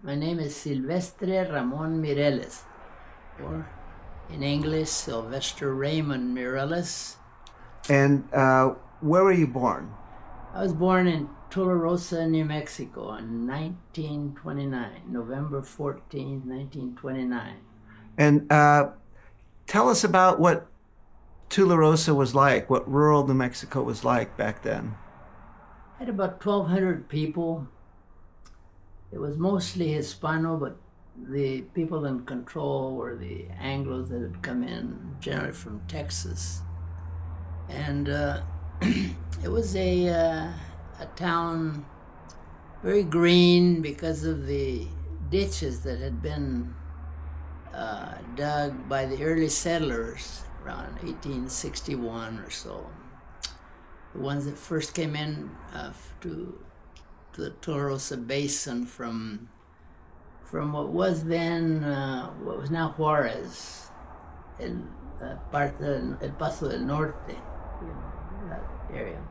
My name is Silvestri Mireles, or in English, Sylvester Raymond Mireles. And where were you born? I was born in Tularosas, New Mexico in 1929, November 14th, 1929. And tell us about what Tularosa was like, what rural New Mexico was like back then. I had about 1,200 people. It was mostly Hispano, but the people in control were the Anglos that had come in, generally from Texas. And it was a town very green because of the ditches that had been dug by the early settlers around 1861 or so. The ones that first came in to the Tularosa Basin from what was then, what was now Juarez, El Paso del Norte, that area.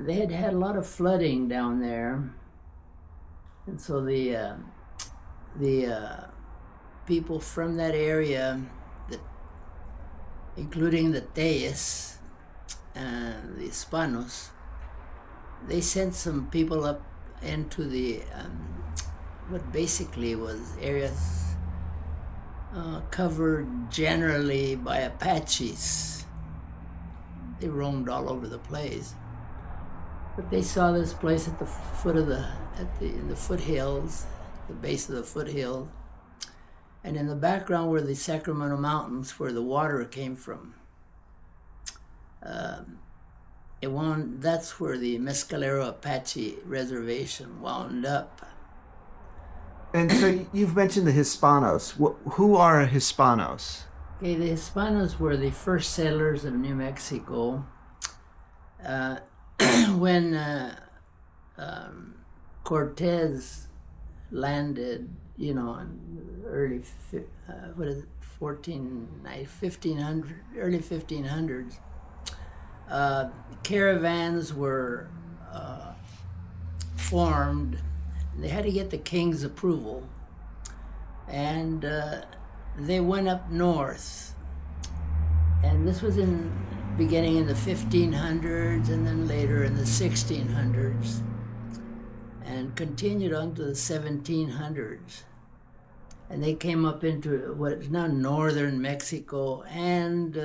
They had had a lot of flooding down there, and so the people from that area, including the Teyes and the Hispanos, they sent some people up into the what basically was areas covered generally by Apaches. They roamed all over the place, but they saw this place at the foot of in the foothills, the base of the foothills, and in the background were the Sacramento Mountains, where the water came from. That's where the Mescalero Apache reservation wound up. And so you've mentioned the Hispanos. Who are Hispanos? Okay, the Hispanos were the first settlers of New Mexico. When Cortez landed, in early 1500, early 1500s, caravans were formed. They had to get the king's approval, and they went up north. And this was beginning in the 1500s, and then later in the 1600s, and continued on to the 1700s. And they came up into what is now northern Mexico and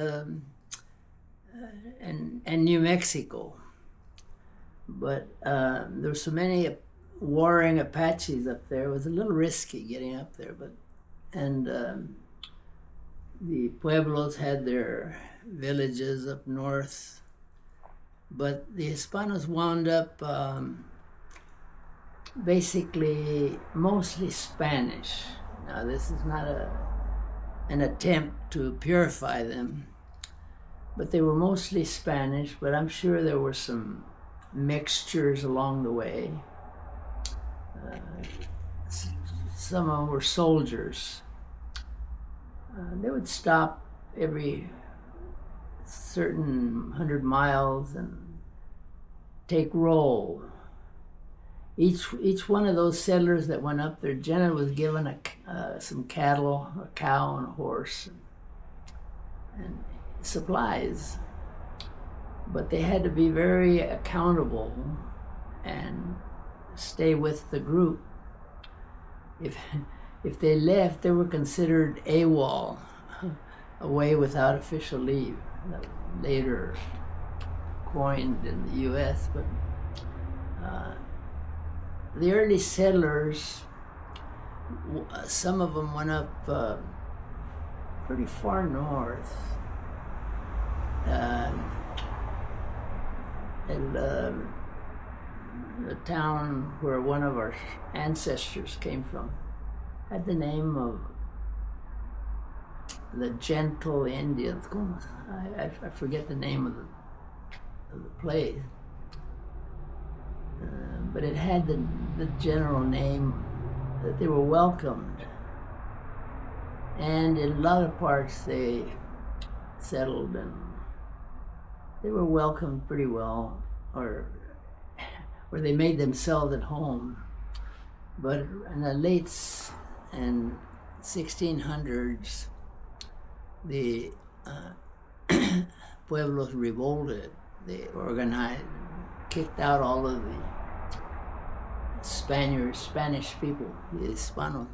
New Mexico. But there were so many warring Apaches up there. It was a little risky getting up there, and the Pueblos had their villages up north, but the Hispanos wound up basically mostly Spanish. Now, this is not an attempt to purify them, but they were mostly Spanish, but I'm sure there were some mixtures along the way. Some of them were soldiers. They would stop every certain 100 miles and take roll. Each one of those settlers that went up there generally was given some cattle, a cow and a horse, and supplies. But they had to be very accountable and stay with the group. If they left, they were considered AWOL, away without official leave. That was later coined in the U.S., but the early settlers, some of them went up pretty far north. And the town where one of our ancestors came from had the name of the Gentle Indians. I forget the name of the place, but it had the general name that they were welcomed. And in a lot of parts they settled and they were welcomed pretty well, or they made themselves at home. But in the late and 1600s, the pueblos revolted. They organized, kicked out all of the Spanish people, the Hispanos,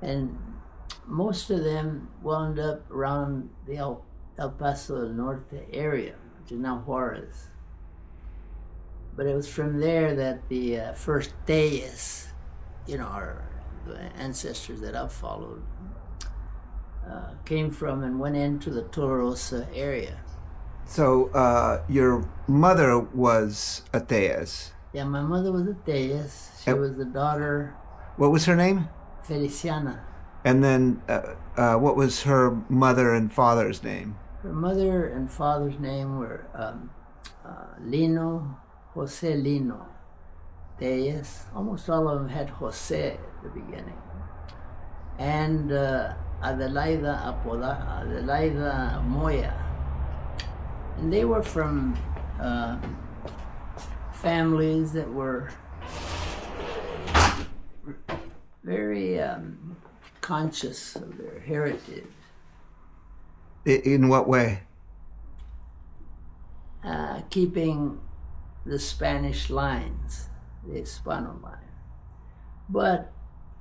and most of them wound up around the El Paso del Norte area, which is now Juarez. But it was from there that the first Teyes, our ancestors that I've followed, came from and went into the Tularosa area. So your mother was a Teyes. Yeah, my mother was a Teyes. She was the daughter. What was her name? Feliciana. And then what was her mother and father's name? Her mother and father's name were Jose Lino Teyes. Almost all of them had Jose at the beginning. And Adelaida Moya. And they were from families that were very conscious of their heritage. In what way? Keeping the Spanish lines, the Hispano line. But,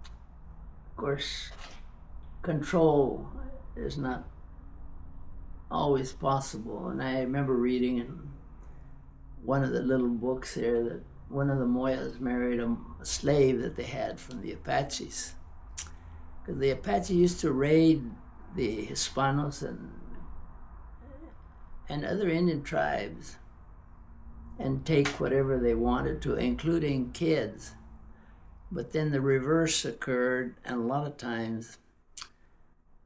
of course, control is not always possible. And I remember reading in one of the little books there that one of the Moyas married a slave that they had from the Apaches. Because the Apache used to raid the Hispanos and other Indian tribes and take whatever they wanted to, including kids. But then the reverse occurred, and a lot of times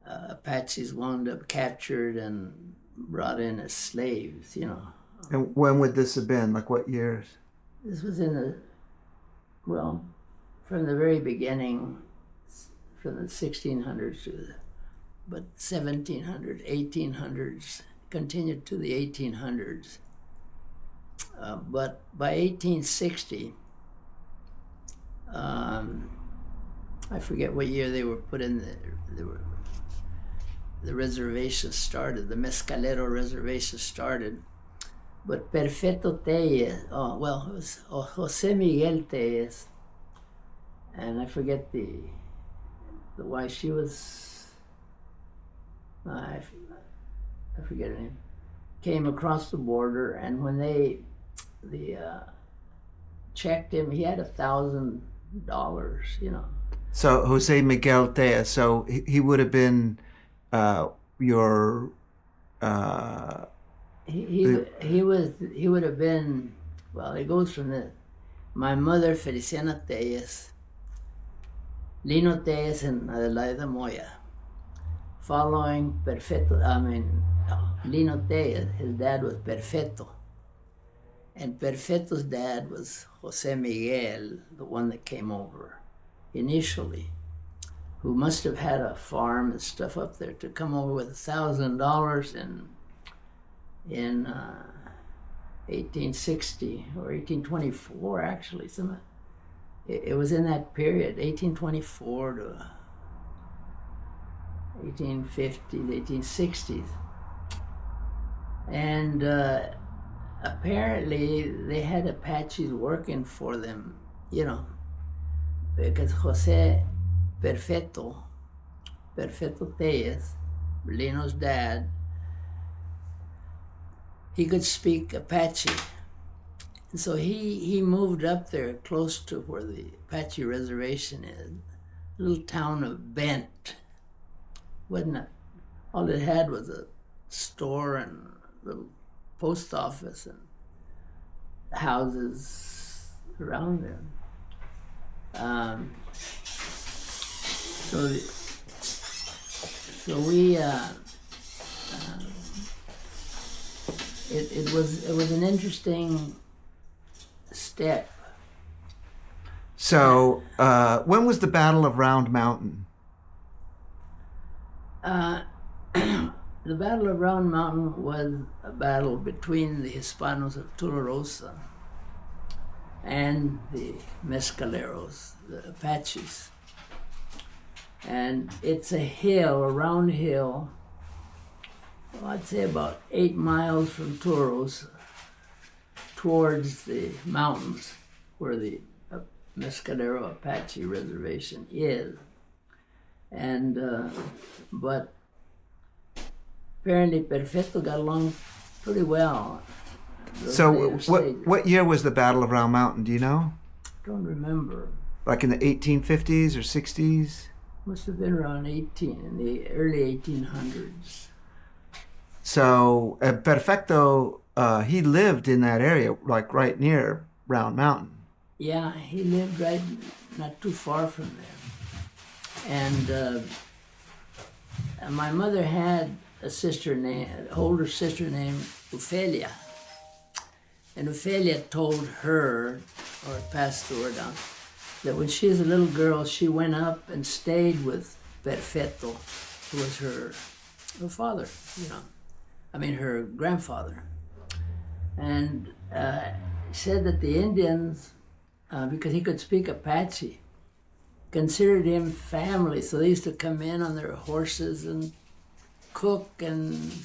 Apaches wound up captured and brought in as slaves, And when would this have been? Like what years? This was from the very beginning, from the 1600s to but 1700s, 1800s, continued to the 1800s. But by 1860, I forget what year they were put in the reservation started, the Mescalero reservation started. But Perfecto Teyes, it was Jose Miguel Teyes, and I forget the wife. She was, I forget her name. Came across the border, and when they checked him, he had $1,000. So Jose Miguel Teyes. So he would have been your. He would have been, it goes from my mother Feliciana Teyes, Lino Teyes, and Adelaida Moya. Following Lino Teyes, his dad was Perfecto. And Perfecto's dad was Jose Miguel, the one that came over initially, who must have had a farm and stuff up there to come over with $1,000 in 1860 or 1824, actually. It was in that period, 1824 to 1850s, 1860s. And apparently they had Apaches working for them, because Jose Perfecto Teyes, Lino's dad, he could speak Apache. And so he moved up there close to where the Apache reservation is, a little town of Bent. All it had was a store and a little post office and houses around there. It was an interesting step. So when was the Battle of Round Mountain? The Battle of Round Mountain was a battle between the Hispanos of Tularosa and the Mescaleros, the Apaches. And it's a hill, a round hill, I'd say about 8 miles from Tularosa towards the mountains where the Mescalero Apache reservation is. And, but apparently Perfecto got along pretty well. So what year was the Battle of Round Mountain, do you know? Don't remember. Like in the 1850s or 60s? Must have been around in the early 1800s. So Perfecto, he lived in that area, like right near Round Mountain. Yeah, he lived right not too far from there. And my mother had an older sister named Ofelia. And Ofelia told her, or passed to her down, that when she was a little girl, she went up and stayed with Perfecto, who was her father, her grandfather. And said that the Indians, because he could speak Apache, considered him family. So they used to come in on their horses and cook and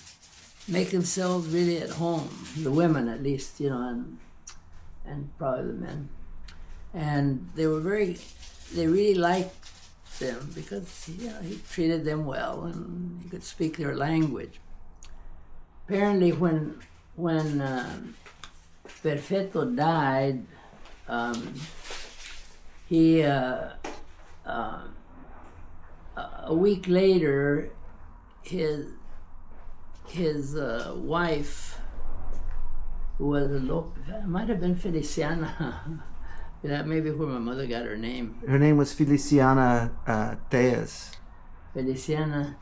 make themselves really at home, the women at least, and probably the men. And they really liked them because, he treated them well and he could speak their language. Apparently when Perfecto died, he, a week later, his wife, who was might have been Feliciana, that may be where my mother got her name. Her name was Feliciana Tejas. Feliciana,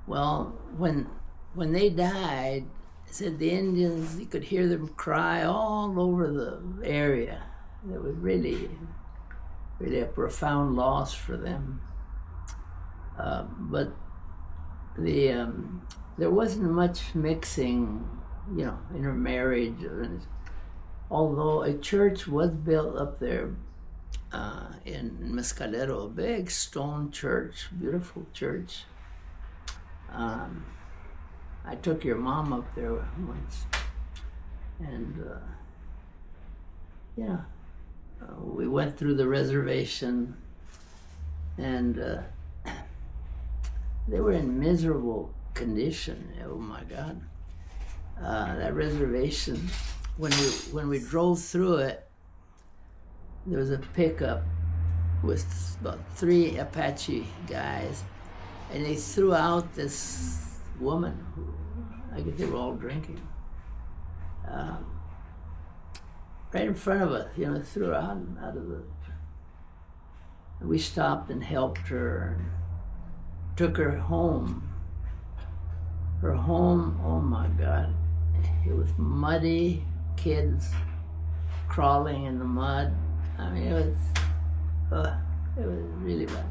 well, when they died, said the Indians, you could hear them cry all over the area. It was really a profound loss for them. But there wasn't much mixing, intermarriage. Although a church was built up there in Mescalero, a big stone church, beautiful church. I took your mom up there once, and we went through the reservation, and they were in miserable condition. Oh my God, that reservation. When we drove through it, there was a pickup with about 3 Apache guys, and they threw out this woman who, I guess they were all drinking, right in front of us, threw her out of the. We stopped and helped her, and took her home. Her home, oh my God, it was muddy, kids crawling in the mud. I mean, it was really bad.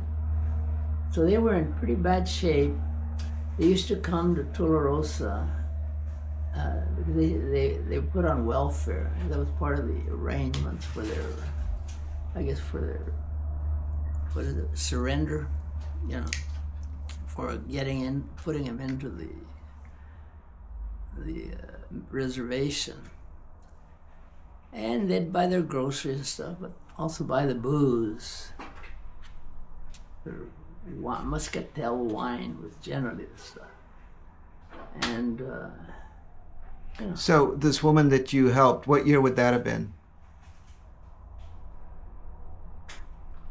So they were in pretty bad shape. They used to come to Tularosa because they put on welfare. That was part of the arrangements for their, surrender, for putting them into the reservation. And they'd buy their groceries and stuff, but also buy the booze. Muscatel wine was generally the stuff. And, So this woman that you helped, what year would that have been?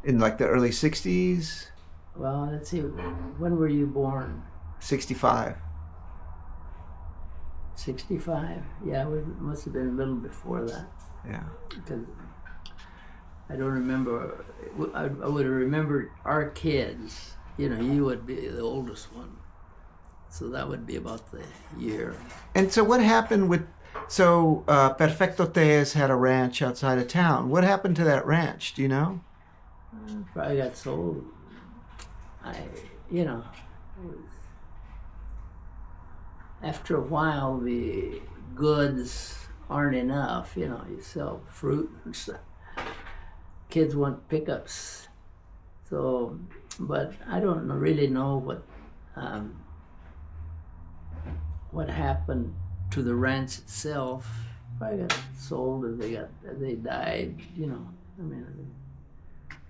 In like the early 60s? Well, let's see, when were you born? 65. 65? Yeah, it must have been a little before that. Yeah. Because I don't remember, I would have remembered our kids. You would be the oldest one. So that would be about the year. And so what happened Perfecto Tejas had a ranch outside of town. What happened to that ranch, do you know? Probably got sold. After a while, the goods aren't enough. You know, you sell fruit and stuff. Kids want pickups. So, but I don't really know what happened to the ranch itself. Probably got sold, or they died. You know, I mean,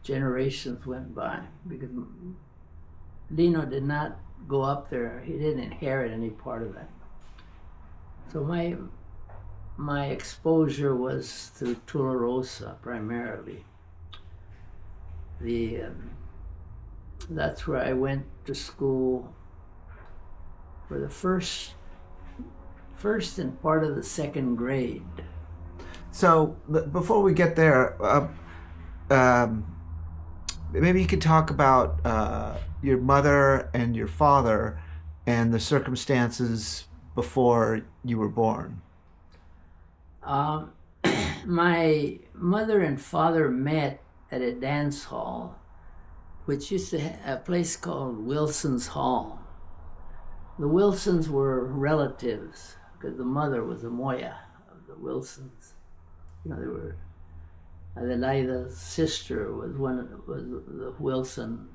generations went by because Lino did not go up there. He didn't inherit any part of that. So my exposure was through Tularosa primarily. That's where I went to school for the first and part of the second grade. So before we get there, maybe you could talk about your mother and your father and the circumstances before you were born. My mother and father met at a dance hall, which used to have a place called Wilson's Hall. The Wilsons were relatives because the mother was a Moya of the Wilsons. You know, they were. Adelaida's sister was the Wilson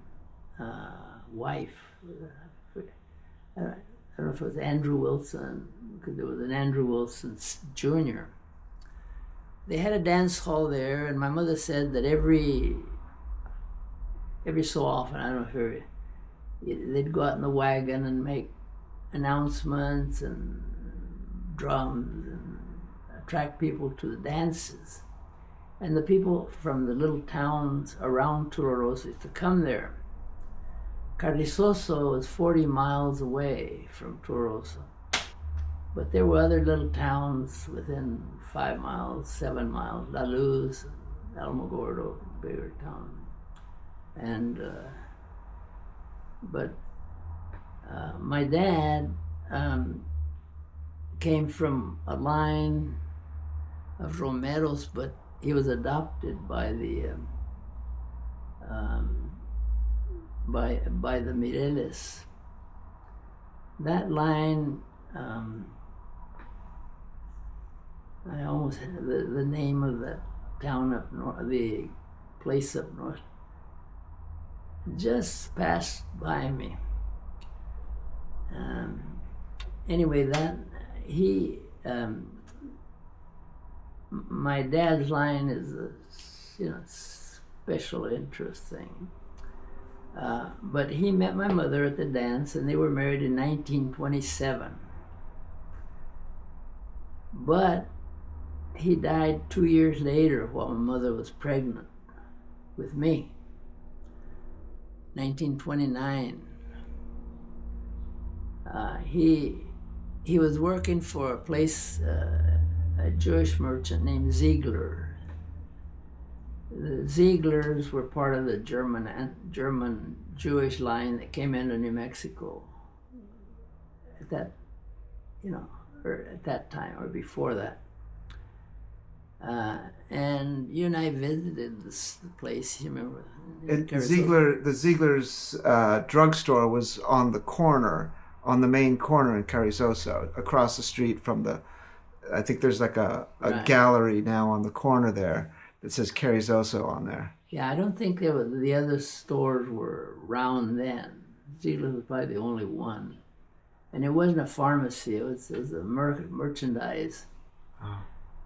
wife. I don't know if it was Andrew Wilson, because there was an Andrew Wilson Jr. They had a dance hall there, and my mother said that every so often, I don't know if they'd go out in the wagon and make announcements and drums and attract people to the dances. And the people from the little towns around Tularosas used to come there. Carrizoso was 40 miles away from Tularosa. But there were other little towns within 5 miles, 7 miles, La Luz, Alamogordo, bigger town. And, my dad came from a line of Romeros, but he was adopted by the Mireles. That line, I almost had the name of that town up north, the place up north, just passed by me. Anyway, my dad's line is a special interest thing. But he met my mother at the dance, and they were married in 1927. But he died 2 years later while my mother was pregnant with me, 1929. He was working for a place, a Jewish merchant named Ziegler. The Zieglers were part of the German Jewish line that came into New Mexico at that, or at that time or before that. And you and I visited the place. You remember? The Ziegler's drugstore was on the main corner in Carrizoso, across the street from I think there's like a right. gallery now on the corner there that says Carrizoso on there. Yeah, I don't think the other stores were around then. Ziegler was probably the only one. And it wasn't a pharmacy, it was a merchandise. Oh.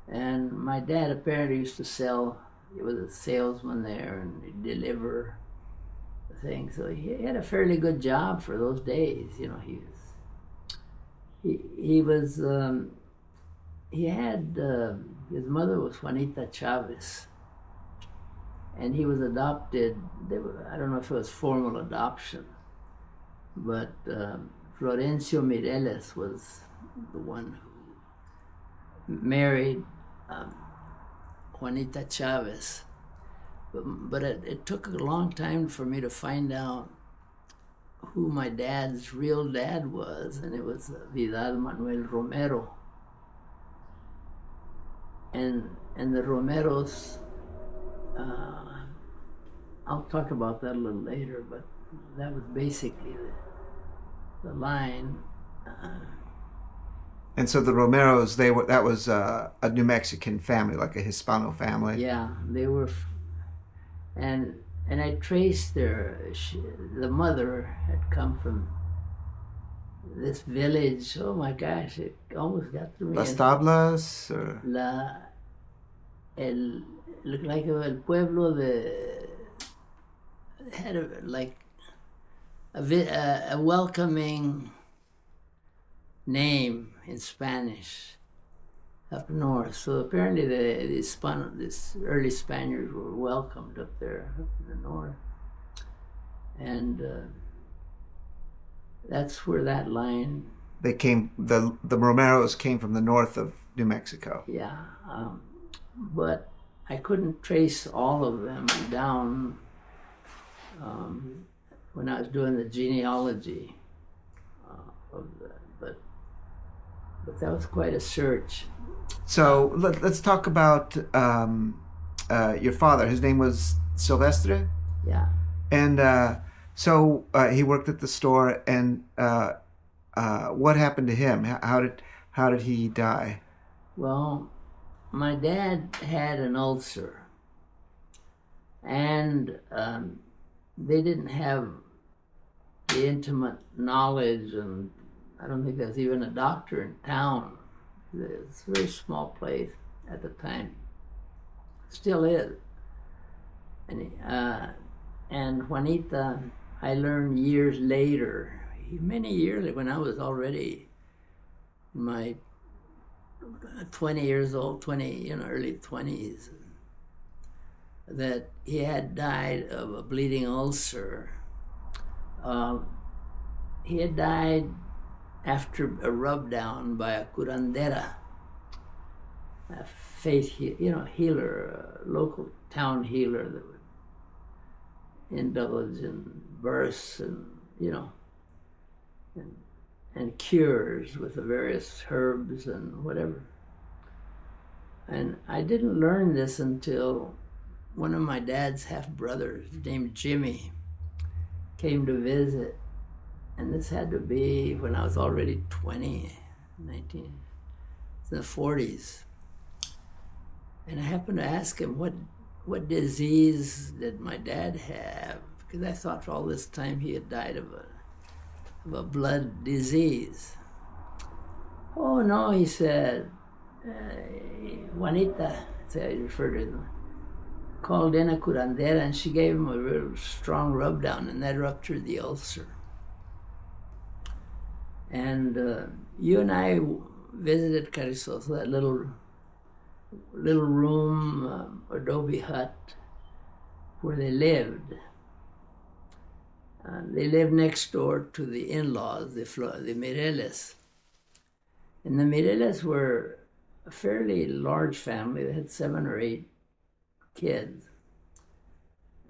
And my dad apparently used to sell, he was a salesman there and he'd deliver things. So he had a fairly good job for those days. His mother was Juanita Chavez, and he was adopted. I don't know if it was formal adoption, but Florencio Mireles was the one who married Juanita Chavez. But it took a long time for me to find out who my dad's real dad was, and it was Vidal Manuel Romero. And the Romeros, I'll talk about that a little later, but that was basically the line. And so the Romeros, that was a New Mexican family, like a Hispano family. Yeah, they were, and I traced the mother had come from this village. Oh my gosh, it almost got through me. Las Tablas, or looked like el pueblo had a welcoming name in Spanish up north. So apparently this early Spaniards were welcomed up there up in the north, and that's where that line. They came. The Romeros came from the north of New Mexico. Yeah, but I couldn't trace all of them down when I was doing the genealogy but that was quite a search. So let's talk about your father. His name was Silvestre? Yeah. And so he worked at the store, and what happened to him? How did he die? Well, my dad had an ulcer, and they didn't have the intimate knowledge, and I don't think there was even a doctor in town. It's a very small place at the time. Still is. And Juanita, I learned years later, many years when I was already in my 20 years old, early 20s, that he had died of a bleeding ulcer. He had died after a rub down by a curandera, a faith healer, a local town healer that would indulge in births and and cures with the various herbs and whatever. And I didn't learn this until one of my dad's half brothers, named Jimmy, came to visit. And this had to be when I was already 19, in the 40s. And I happened to ask him, what disease did my dad have? Because I thought for all this time he had died of a blood disease. Oh no, he said, Juanita, that's how I referred to him, called in a curandera, and she gave him a real strong rub down, and that ruptured the ulcer. And you and I visited Carrizosa, that little room, adobe hut, where they lived. They lived next door to the in-laws, the Mireles. And the Mireles were a fairly large family. They had 7 or 8 kids.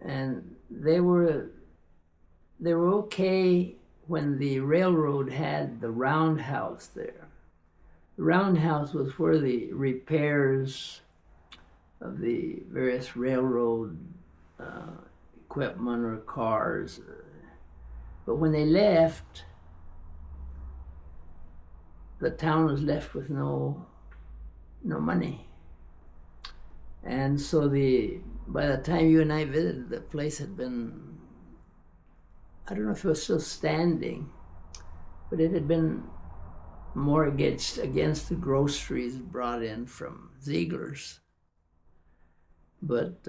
And they were okay when the railroad had the roundhouse there. The roundhouse was where the repairs of the various railroad equipment or cars. But when they left, the town was left with no money. And so by the time you and I visited, the place had been, I don't know if it was still standing, but it had been mortgaged against the groceries brought in from Ziegler's. But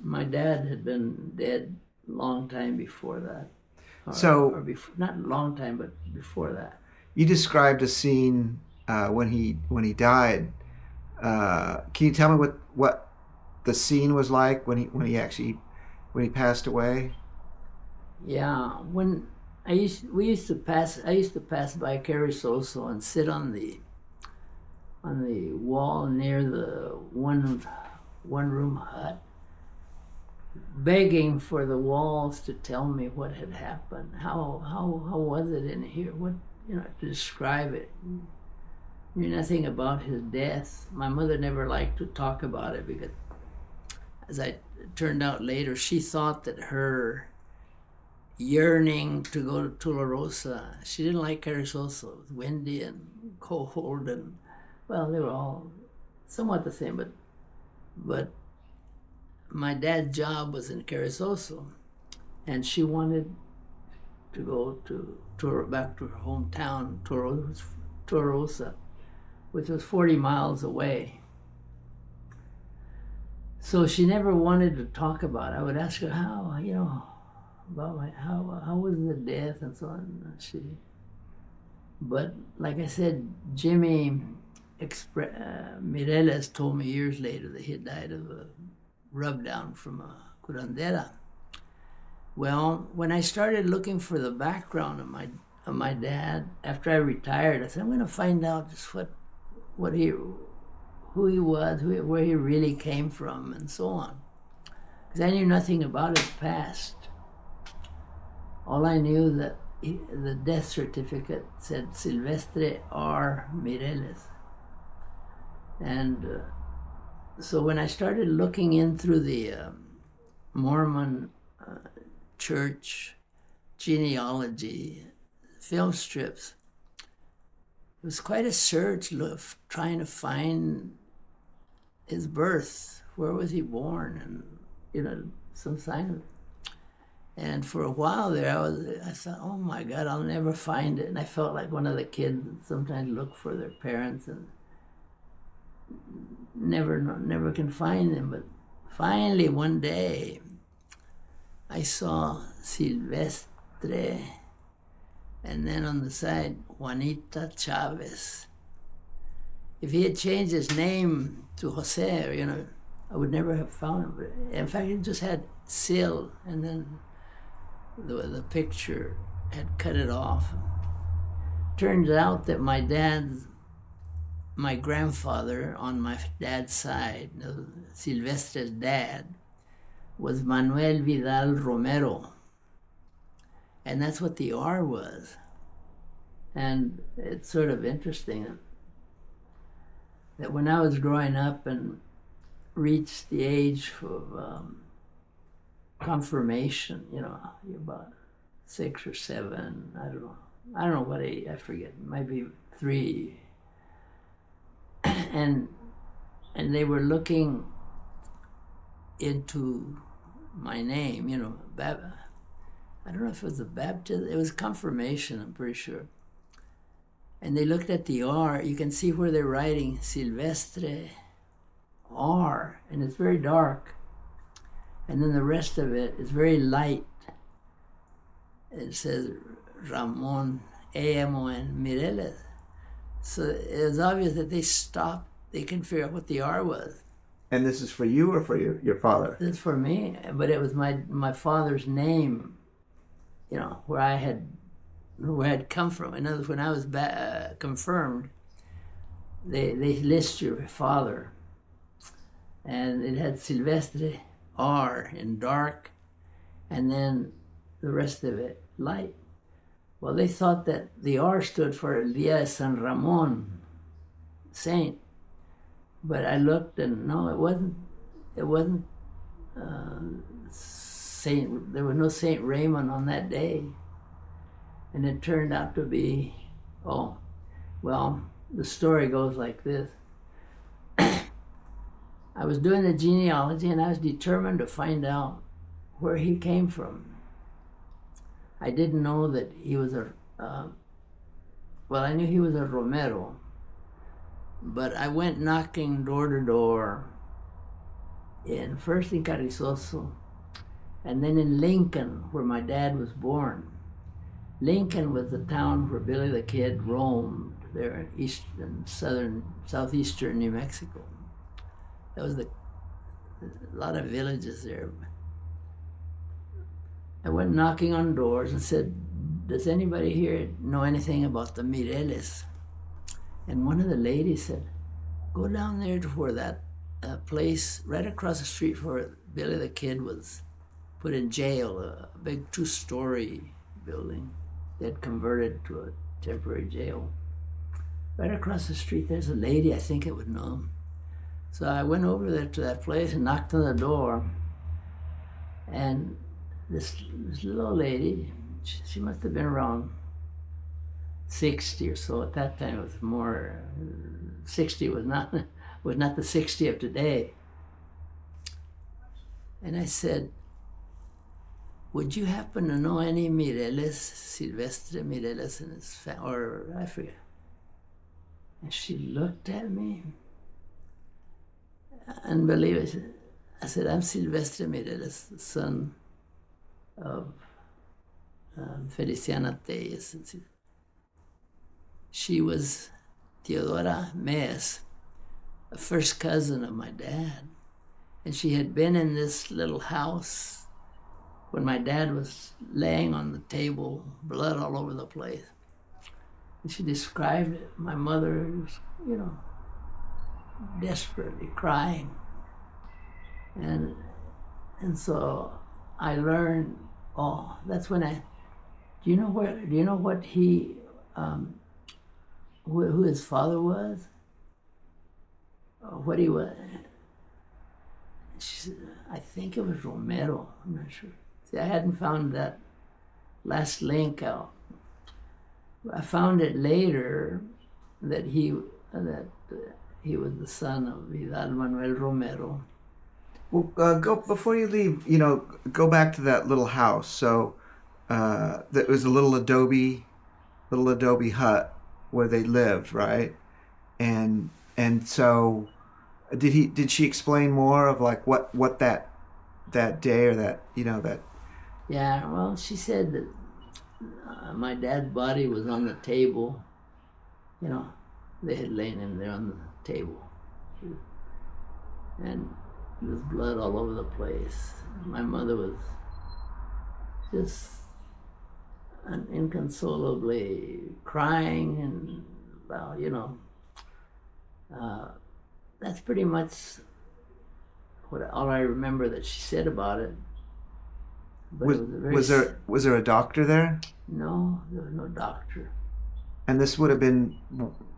my dad had been dead a long time before that. Not a long time, but before that. You described a scene when he died. Can you tell me what the scene was like when he passed away? Yeah, when I used to pass by Carrizosa and sit on the wall near the one room hut, begging for the walls to tell me what had happened. How was it in here? To describe it. Knew nothing about his death. My mother never liked to talk about it because, as I turned out later, she thought that her yearning to go to Tularosa. She didn't like Carrizozo. It was windy and cold, and well, they were all somewhat the same, but my dad's job was in Carrizozo, and she wanted to go back to her hometown, Tularosa, which was 40 miles away. So she never wanted to talk about it. I would ask her how, about how was the death and so on. But like I said, Jimmy Mireles told me years later that he had died of a rub-down from a curandera. Well, when I started looking for the background of my dad after I retired, I said, I'm going to find out just who he was, where he really came from, and so on, because I knew nothing about his past. All I knew that the death certificate said Silvestri R. Mireles, and so when I started looking in through the Mormon church genealogy film strips, it was quite a search trying to find his birth. Where was he born? And some sign of it. And for a while there, I thought, oh my God, I'll never find it. And I felt like one of the kids that sometimes look for their parents and never can find them. But finally, one day, I saw Silvestre, and then on the side, Juanita Chavez. If he had changed his name to Jose, I would never have found him. But in fact, he just had Sil, and then the picture had cut it off. Turns out that my grandfather on my dad's side, Silvestre's dad, was Manuel Vidal Romero. And that's what the R was. And it's sort of interesting that when I was growing up and reached the age of confirmation, you're about 6 or 7, I don't know what age, I forget, maybe 3. And they were looking into my name, I don't know if it was a baptism, it was confirmation, I'm pretty sure. And they looked at the R, you can see where they're writing Silvestre R, and it's very dark. And then the rest of it is very light. It says Ramon, A-M-O-N, Mireles. So it was obvious that they stopped, they couldn't figure out what the R was. And this is for you or for your father? This is for me, but it was my father's name, where I had come from. In other words, when I was confirmed, they list your father, and it had Silvestre R in dark, and then the rest of it light. Well, they thought that the R stood for El Dia de San Ramon, saint, but I looked and no, it wasn't Saint. There was no Saint Raymond on that day. And it turned out to be, the story goes like this. I was doing the genealogy and I was determined to find out where he came from. I didn't know that he was I knew he was a Romero, but I went knocking door to door first in Carrizoso and then in Lincoln, where my dad was born. Lincoln was the town where Billy the Kid roamed there in southeastern New Mexico. There was a lot of villages there. I went knocking on doors and said, does anybody here know anything about the Mireles? And one of the ladies said, go down there to where that place right across the street where Billy the Kid was put in jail, a big 2-story building. They had converted to a temporary jail. Right across the street, there's a lady I think it would know. So I went over there to that place and knocked on the door. And this little old lady, she must have been around 60 or so. At that time, it was more. 60 was not the 60 of today. And I said, "Would you happen to know any Mireles, Silvestri Mireles and his family, or I forget?" And she looked at me, unbelievable. I said, "I'm Silvestri Mireles, the son of Feliciana Telles." She was Theodora Mes, a first cousin of my dad. And she had been in this little house when my dad was laying on the table, blood all over the place. And she described it. My mother was, desperately crying. And so I learned, that's when do you know what he, who his father was? Or what he was? She said, I think it was Romero, I'm not sure. See, I hadn't found that last link out. I found it later that he was the son of Vidal Manuel Romero. Well, before you leave, go back to that little house. So that was a little adobe hut where they lived, right? And so did she explain more of like what that day or that that? Yeah, well, she said that my dad's body was on the table. They had laid him there on the table, and there was blood all over the place. My mother was just inconsolably crying, and that's pretty much all I remember that she said about it. But was there a doctor there? No, there was no doctor. And this would have been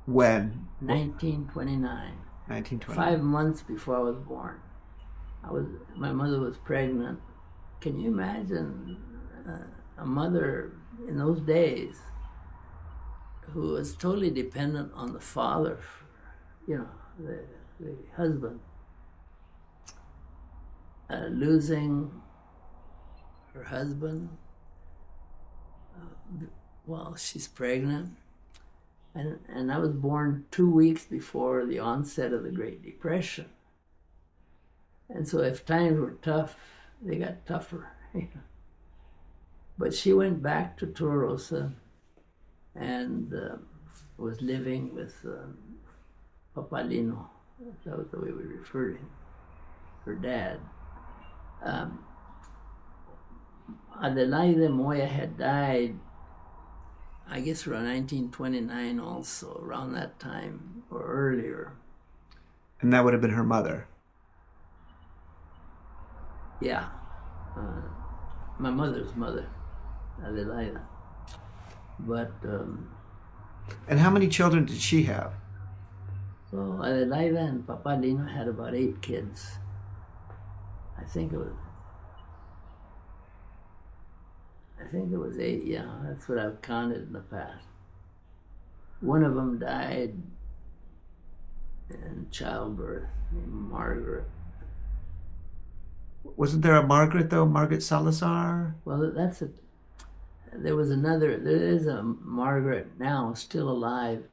when? 1929. 1929. 5 months before I was born. My mother was pregnant. Can you imagine a mother in those days who was totally dependent on the father, the husband, losing her husband while she's pregnant. And I was born 2 weeks before the onset of the Great Depression. And so if times were tough, they got tougher. But she went back to Tularosa and was living with Papalino. That was the way we referred to him, her dad. Adelaide Moya had died, I guess, around 1929 also, around that time or earlier. And that would have been her mother? Yeah. My mother's mother, Adelaide. But... and how many children did she have? So Adelaide and Papalino had about 8 kids. I think it was 8, yeah. That's what I've counted in the past. One of them died in childbirth, Margaret. Wasn't there a Margaret, though? Margaret Salazar? Well, there is a Margaret now, still alive,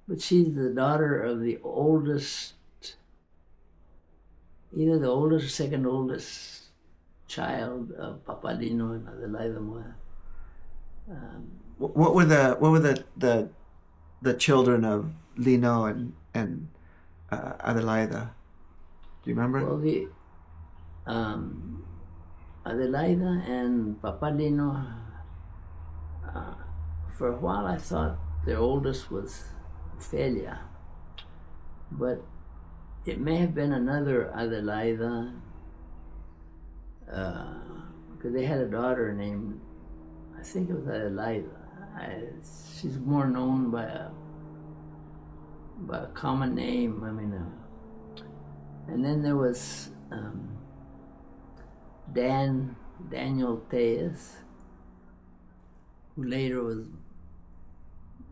but she's the daughter of the oldest, either the oldest or second oldest child of Papalino and Adelaide Moya. What were the children of Lino and Adelaide? Do you remember? Well, Adelaide and Papalino, for a while I thought their oldest was Ophelia, but it may have been another Adelaide, because they had a daughter named, I think it was Adelaide. She's more known by a common name. And then there was Dan Daniel Tejas, who later was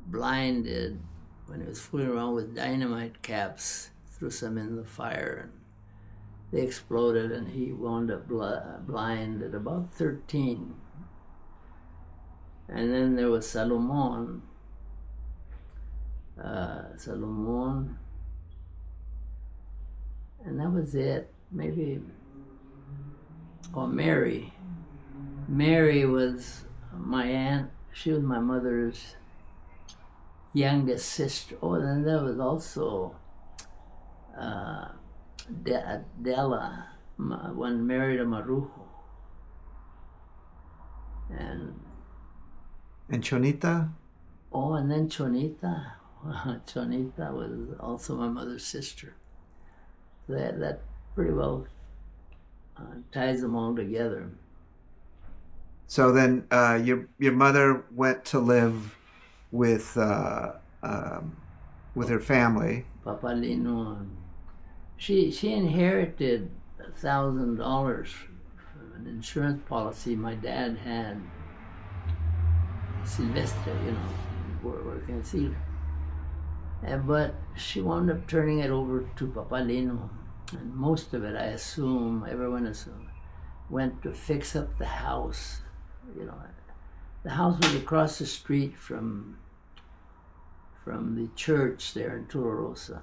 blinded when he was fooling around with dynamite caps, threw some in the fire and they exploded and he wound up blind at about 13. And then there was Salomon. And that was it. Maybe, or Mary. Mary was my aunt. She was my mother's youngest sister. Oh, and then there was also Della, one married a Marujo. And Chonita? Oh, and then Chonita. Chonita was also my mother's sister. That pretty well ties them all together. So then your mother went to live with her family. Papa Lino. She inherited $1,000 from an insurance policy my dad had. Silvestri, working at Silvestri. But she wound up turning it over to Papa Lino. And most of it, I assume, everyone assumed, went to fix up the house. The house was across the street from the church there in Tularosa.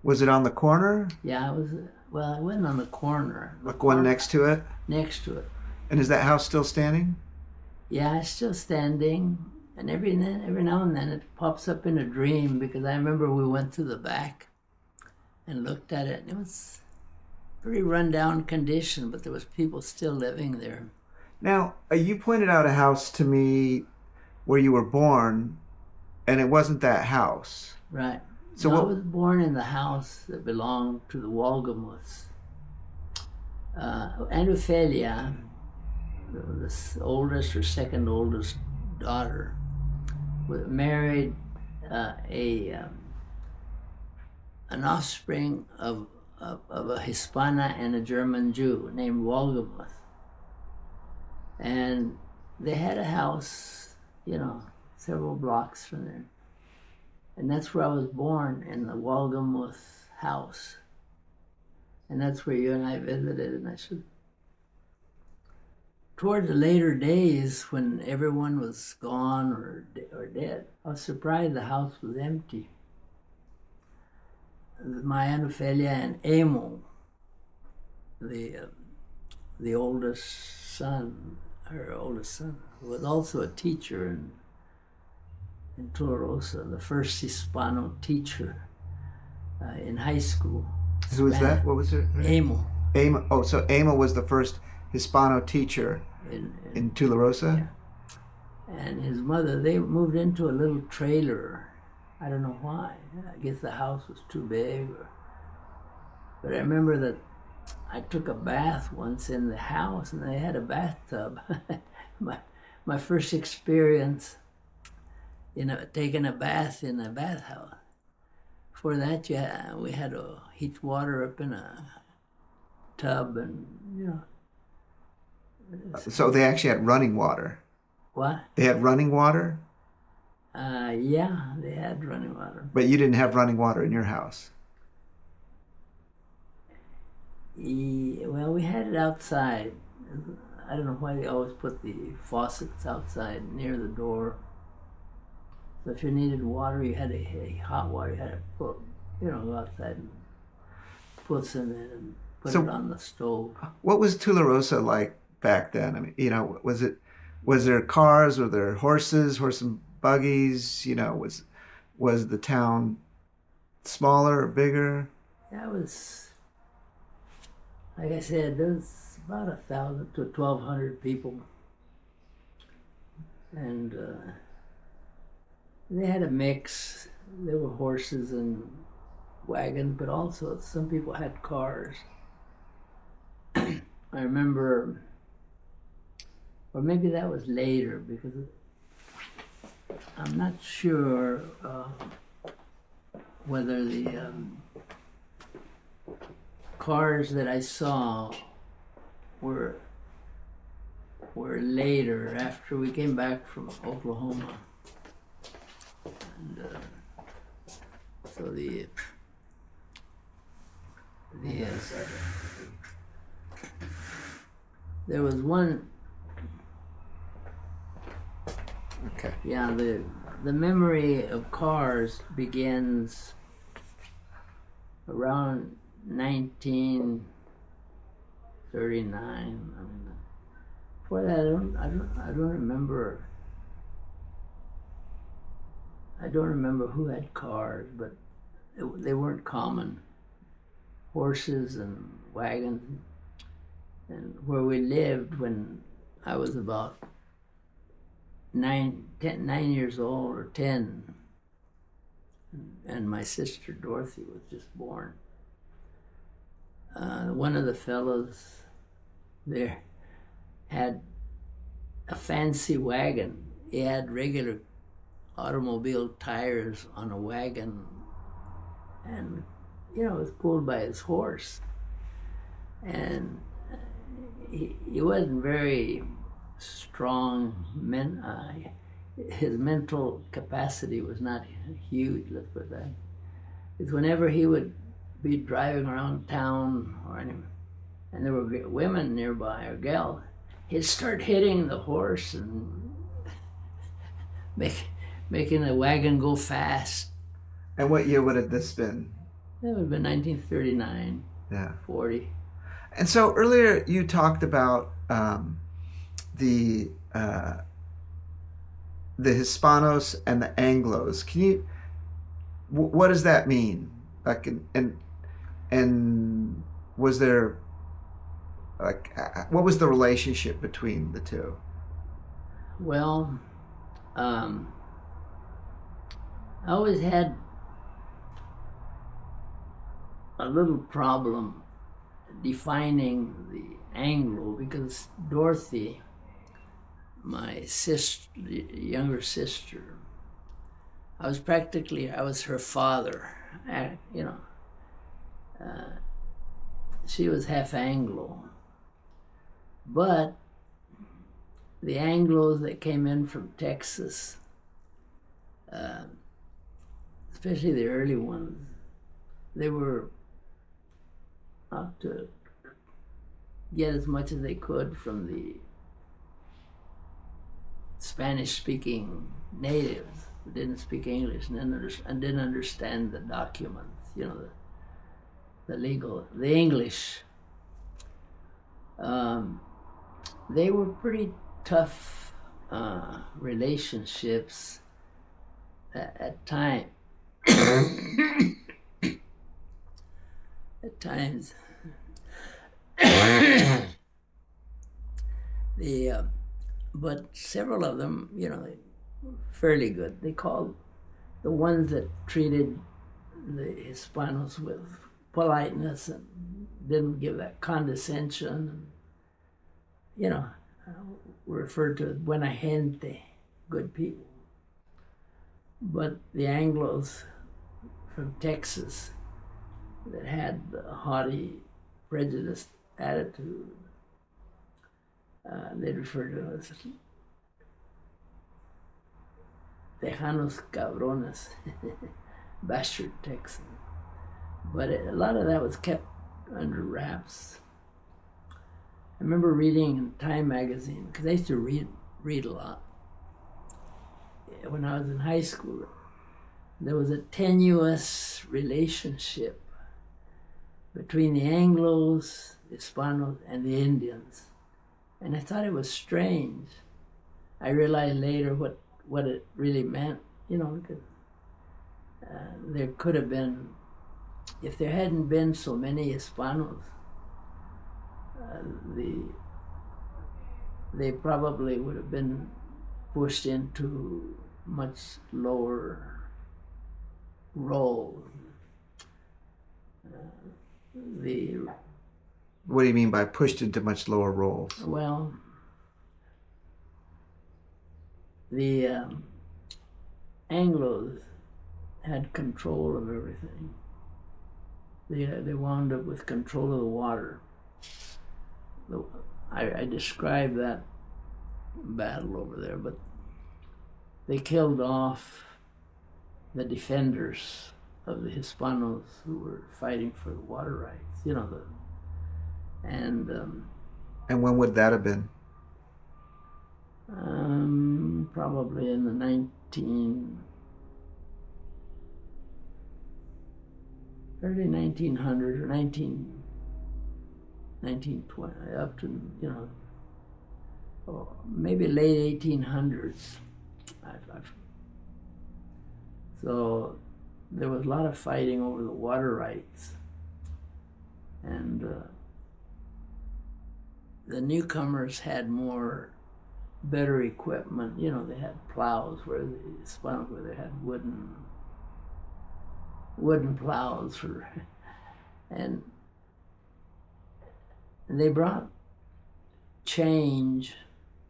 Was it on the corner? Yeah, it was. Well, it wasn't on the corner. Like one next to it? Next to it. And is that house still standing? Yeah, it's still standing. And every now and then it pops up in a dream, because I remember we went to the back and looked at it, and it was pretty run-down condition, but there was people still living there. Now, you pointed out a house to me where you were born, and it wasn't that house. Right. So I was born in the house that belonged to the Walgamuths. Anophelia, the oldest or second oldest daughter, married an offspring of a Hispana and a German Jew named Walgamuth. And they had a house, several blocks from there. And that's where I was born, in the Walgamuth house. And that's where you and I visited. And toward the later days, when everyone was gone or dead, I was surprised the house was empty. My Aunt Ophelia and Amo, the oldest son, her oldest son, was also a teacher in Tularosas, the first Hispano teacher in high school. Who was that? What was her name? Amo. Amo. Oh, so Amo was the first Hispano teacher in Tularosa? Yeah. And his mother, they moved into a little trailer. I don't know why. I guess the house was too big. But I remember that I took a bath once in the house, and they had a bathtub. my first experience, taking a bath in a bathhouse. For that, we had to heat water up in a tub, and So they actually had running water. What? They had running water? Yeah, they had running water. But you didn't have running water in your house? Well, we had it outside. I don't know why they always put the faucets outside near the door. So if you needed water, you had hot water, you had to put, go outside and put some in and put it on the stove. What was Tularosa like back then? I mean, was there cars? Were there horses and buggies? Was the town smaller or bigger? Yeah, it was, like I said, there was about 1,000 to 1,200 people. And they had a mix. There were horses and wagons, but also some people had cars. I remember, or maybe that was later, because I'm not sure whether the cars that I saw were were later, after we came back from Oklahoma. And so there was one. Okay. Yeah, the memory of cars begins around 1939. I mean, before that, I don't remember. I don't remember who had cars, but they weren't common. Horses and wagons, and where we lived when I was about 9 years old or 10, and my sister Dorothy was just born. One of the fellows there had a fancy wagon. He had regular automobile tires on a wagon, and it was pulled by his horse. And he wasn't very strong. His mental capacity was not huge, let's put it that. Because whenever he would be driving around town or anywhere, and there were women nearby or gals, he'd start hitting the horse and making the wagon go fast. And what year would have this been? That would have been 1939, Yeah. 40. And so earlier you talked about the Hispanos and the Anglos. Can you? What does that mean? Like, and was there what was the relationship between the two? Well, I always had a little problem defining the Anglo, because Dorothy, my younger sister, I was her father. She was half Anglo, but the Anglos that came in from Texas, especially the early ones, they were out to get as much as they could from the Spanish-speaking natives who didn't speak English and didn't understand the documents, the English. They were pretty tough relationships at times. At times. But several of them, fairly good. They called the ones that treated the Hispanos with politeness and didn't give that condescension, referred to as buena gente, good people. But the Anglos from Texas that had the haughty, prejudiced attitude, they'd refer to them as Tejanos cabrones, bastard Texans. But a lot of that was kept under wraps. I remember reading in Time magazine, because I used to read a lot. When I was in high school, there was a tenuous relationship between the Anglos, the Hispanos, and the Indians. And I thought it was strange. I realized later what it really meant, because there could have been, if there hadn't been so many Hispanos, they probably would have been pushed into much lower roles. What do you mean by pushed into much lower roles? Well, the Anglos had control of everything. They wound up with control of the water. I describe that battle over there, but they killed off the defenders of the Hispanos who were fighting for the water rights, and when would that have been? probably in the early 1900s or 1920, up to, maybe late 1800s. So there was a lot of fighting over the water rights. And the newcomers had better equipment. They had plows, where the Hispanos, where they had wooden plows and they brought change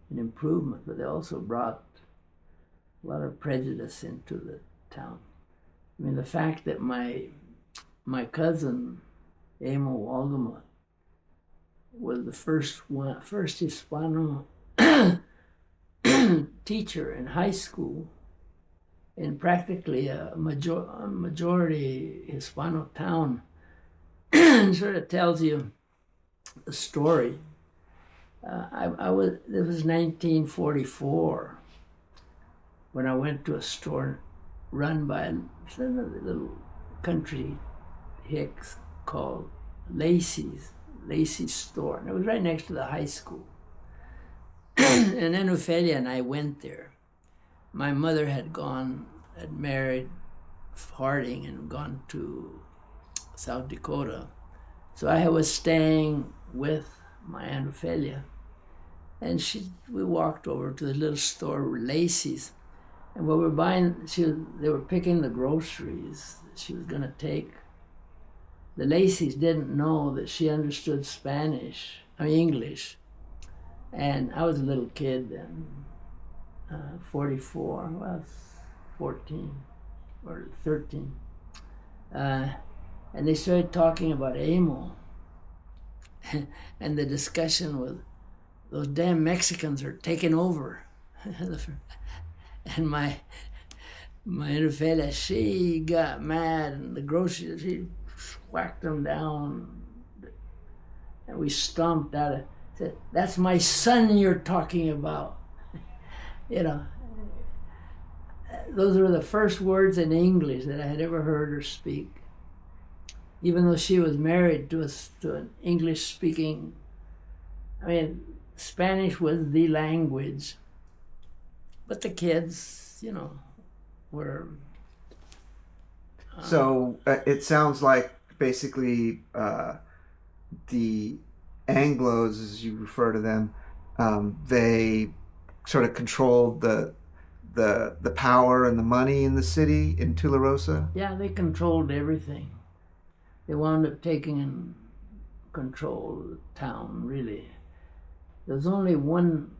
and improvement, but they also brought a lot of prejudice into the town. I mean, the fact that my cousin Amo Waldemar was the first Hispano teacher in high school in practically a majority Hispano town, sort of tells you the story. It was 1944 when I went to a store run by a little country hicks called Lacey's store, and it was right next to the high school. And then Ophelia and I went there. My mother had married Harding and gone to South Dakota. So I was staying with my Aunt Ophelia. And we walked over to the little store, Lacey's. And what we were buying, they were picking the groceries that she was going to take. The Lacey's didn't know that she understood English. And I was a little kid then, 44, well, I was 14 or 13. And they started talking about Amo. And the discussion was, those damn Mexicans are taking over. And my Aunt Ophelia, she got mad, and the groceries, she whacked them down. And we stomped out said, "That's my son you're talking about." Those were the first words in English that I had ever heard her speak. Even though she was married to an English-speaking, Spanish was the language. But the kids, were... So it sounds like basically the Anglos, as you refer to them, they sort of controlled the power and the money in the city, in Tularosa? Yeah, they controlled everything. They wound up taking control of the town, really. There was only one,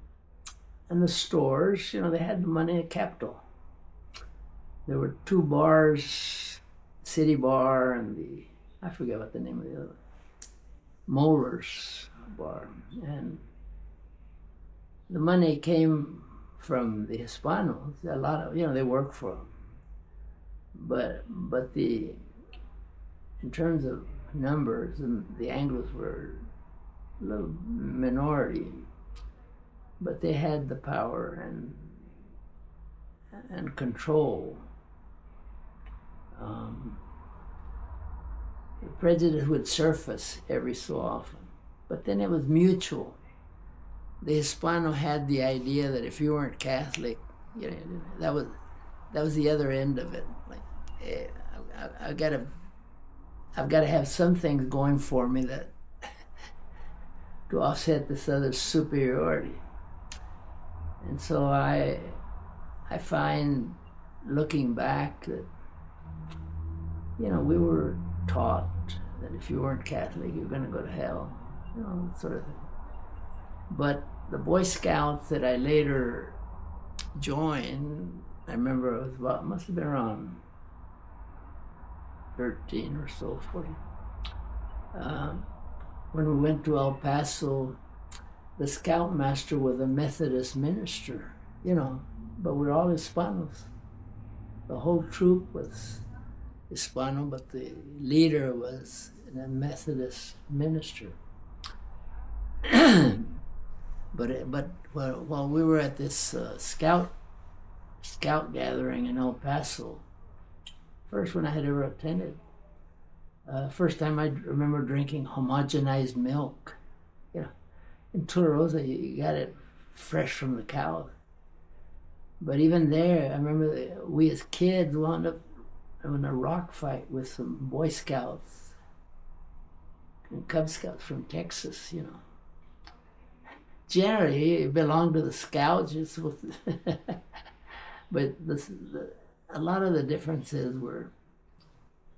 in the stores, they had the money at Capital. There were two bars, City Bar and I forget what the name of the other, Mollers Bar. And the money came from the Hispanos. A lot of, they worked for them. But in terms of numbers, the Anglos were a little minority, but they had the power and control. The prejudice would surface every so often, but then it was mutual. The Hispano had the idea that if you weren't Catholic, that was the other end of it. Like, I've got to have some things going for me that to offset this other superiority. And so I find, looking back, that we were taught that if you weren't Catholic, you're going to go to hell, sort of thing. But the Boy Scouts that I later joined, I remember it was must have been around 13 or so, 14. When we went to El Paso, the scoutmaster was a Methodist minister, but we're all Hispanos. The whole troop was Hispano, but the leader was a Methodist minister. But while we were at this scout gathering in El Paso, first one I had ever attended, first time I remember drinking homogenized milk. In Tularosa, you got it fresh from the cow. But even there, I remember we as kids wound up in a rock fight with some Boy Scouts and Cub Scouts from Texas, Generally, it belonged to the Scouts, but a lot of the differences were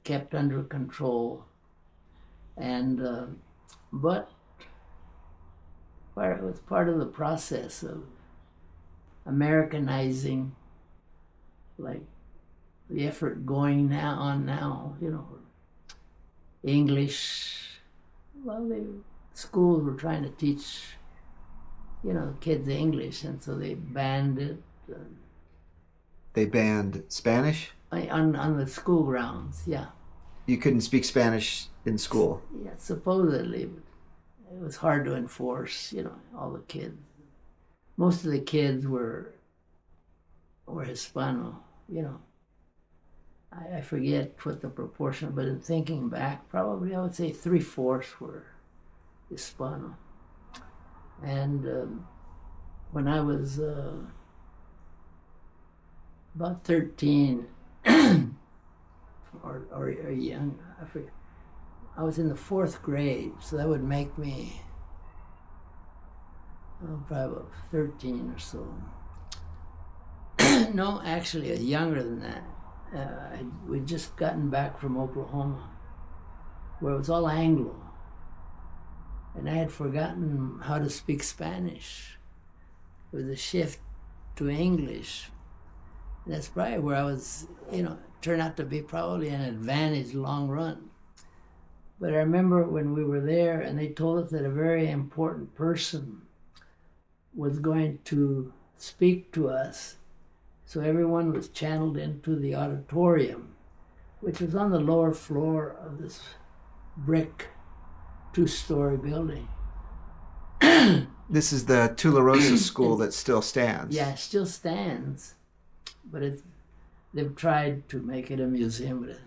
kept under control. And but it was part of the process of Americanizing, like the effort going now, English. Well, the schools were trying to teach, kids English, and so they banned it. They banned Spanish? On the school grounds, yeah. You couldn't speak Spanish in school? Yeah, supposedly. It was hard to enforce, all the kids. Most of the kids were Hispano, I forget what the proportion, but in thinking back, probably I would say 3/4 were Hispano. And when I was about 13 or young, I forget, I was in the 4th grade, so that would make me probably about 13 or so. No, actually, younger than that. We'd just gotten back from Oklahoma, where it was all Anglo. And I had forgotten how to speak Spanish. It was a shift to English. That's probably where I was, turned out to be probably an advantage long run. But I remember when we were there and they told us that a very important person was going to speak to us. So everyone was channeled into the auditorium, which was on the lower floor of this brick 2-story building. This is the Tularosas school that still stands. Yeah, it still stands, but they've tried to make it a museum. But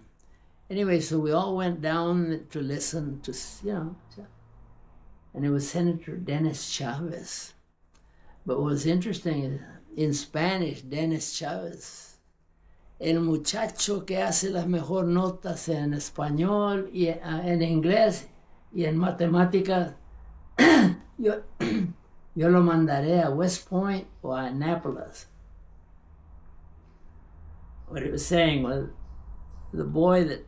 anyway, so we all went down to listen to, and it was Senator Dennis Chavez. But what was interesting is, in Spanish, Dennis Chavez, el muchacho que hace las mejor notas en español y en inglés y en matemáticas, yo lo mandaré a West Point o a Annapolis. What it was saying was, the boy that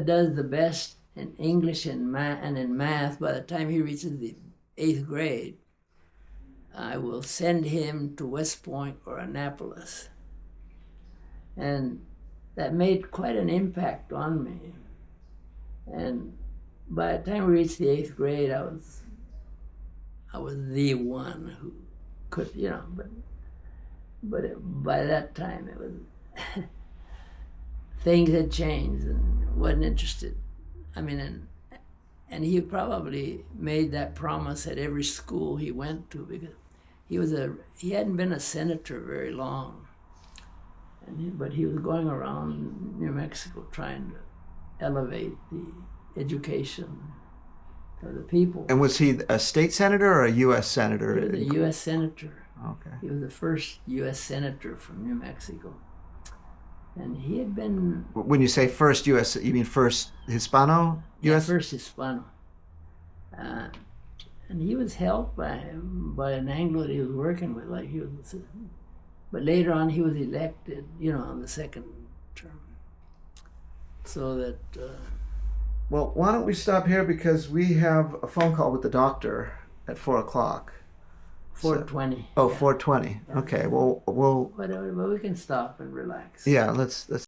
does the best in English and in math, by the time he reaches the 8th grade, I will send him to West Point or Annapolis. And that made quite an impact on me. And by the time we reached the 8th grade, I was the one who could, but by that time it was, things had changed and wasn't interested. I mean, and he probably made that promise at every school he went to, because he hadn't been a senator very long, but he was going around New Mexico trying to elevate the education of the people. And was he a state senator or a U.S. senator? He was a U.S. senator. Okay. He was the first U.S. senator from New Mexico. And he had been... When you say first U.S., you mean first Hispano U.S.? Yeah, first Hispano. And he was helped by an Anglo that he was working with, but later on he was elected, on the 2nd term. So that... Well, why don't we stop here, because we have a phone call with the doctor at 4 o'clock. 4:20. Oh, yeah. 4:20. Yeah. Okay. Well, But we can stop and relax. Yeah. Let's